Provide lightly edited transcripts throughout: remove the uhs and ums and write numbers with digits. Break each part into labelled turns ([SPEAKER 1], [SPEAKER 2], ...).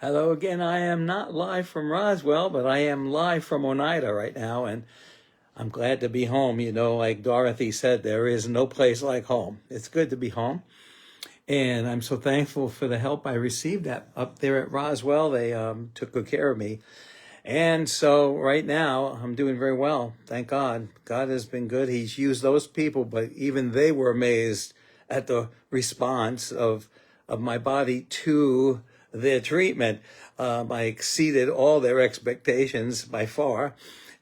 [SPEAKER 1] Hello again. I am not live from Roswell, but I am live from Oneida right now, and I'm glad to be home. You know, like Dorothy said, there is no place like home. It's good to be home, and I'm so thankful for the help I received up there at Roswell. They took good care of me, and so right now I'm doing very well. Thank God. God has been good. He's used those people, but even they were amazed at the response of my body to their treatment. I exceeded all their expectations by far,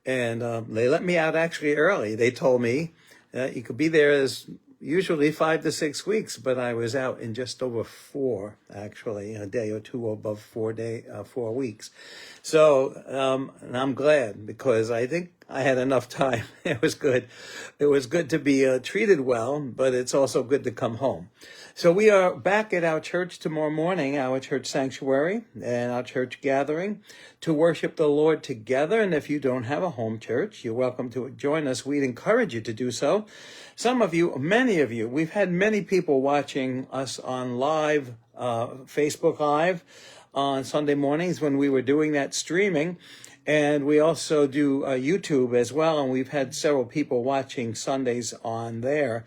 [SPEAKER 1] and they let me out actually early. They told me you could be there as usually 5 to 6 weeks, but I was out in just over 4, actually, a day or two above 4 weeks. So, and I'm glad because I think I had enough time. It was good. It was good to be treated well, but it's also good to come home. So we are back at our church tomorrow morning, our church sanctuary and our church gathering to worship the Lord together. And if you don't have a home church, you're welcome to join us. We'd encourage you to do so. Some of you, many of you, we've had many people watching us on live, Facebook Live on Sunday mornings when we were doing that streaming. And we also do YouTube as well. And we've had several people watching Sundays on there.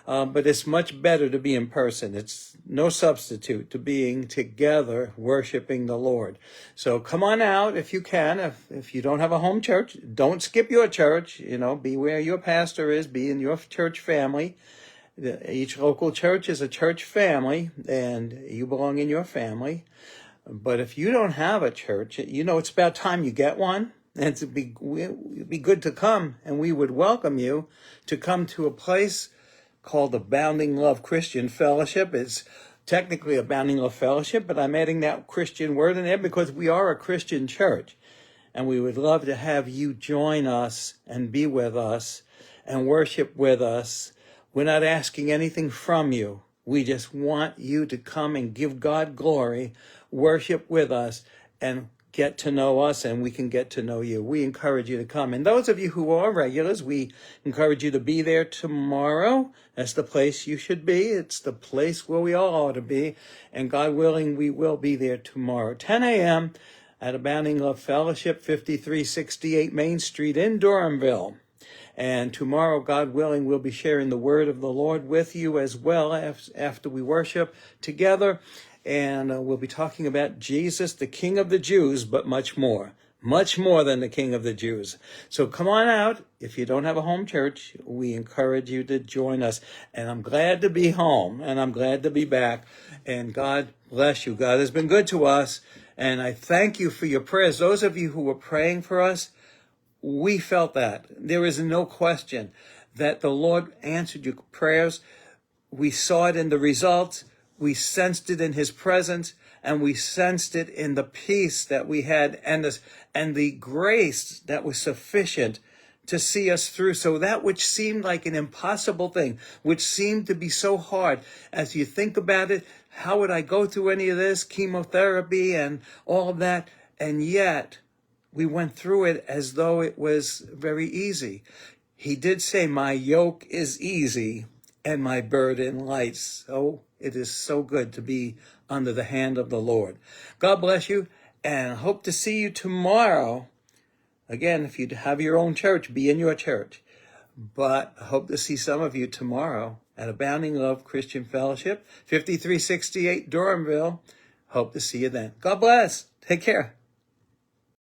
[SPEAKER 1] But it's much better to be in person. It's no substitute to being together, worshiping the Lord. So come on out if you can. If you don't have a home church, don't skip your church. You know, be where your pastor is, be in your church family. Each local church is a church family, and you belong in your family. But if you don't have a church, you know, it's about time you get one. And it'd be good to come, and we would welcome you to come to a place called Abounding Love Christian Fellowship. It's technically Abounding Love Fellowship, but I'm adding that Christian word in there because we are a Christian church. And we would love to have you join us and be with us and worship with us. We're not asking anything from you. We just want you to come and give God glory, worship with us, and get to know us, and we can get to know you. We encourage you to come. And those of you who are regulars, we encourage you to be there tomorrow. That's the place you should be. It's the place where we all ought to be. And God willing, we will be there tomorrow. 10 a.m. at Abounding Love Fellowship, 5368 Main Street in Durhamville. And tomorrow, God willing, we'll be sharing the word of the Lord with you as well after we worship together. And we'll be talking about Jesus, the King of the Jews, but much more than the King of the Jews. So come on out. If you don't have a home church, we encourage you to join us. And I'm glad to be home, and I'm glad to be back. And God bless you. God has been good to us. And I thank you for your prayers. Those of you who were praying for us, we felt that. There is no question that the Lord answered your prayers. We saw it in the results. We sensed it in his presence, and we sensed it in the peace that we had and the grace that was sufficient to see us through. So that which seemed like an impossible thing, which seemed to be so hard, as you think about it, how would I go through any of this, chemotherapy and all of that? And yet we went through it as though it was very easy. He did say, my yoke is easy and my burden light. So it is so good to be under the hand of the Lord. God bless you, and hope to see you tomorrow. Again, if you have your own church, be in your church. But I hope to see some of you tomorrow at Abounding Love Christian Fellowship, 5368 Durhamville. Hope to see you then. God bless. Take care.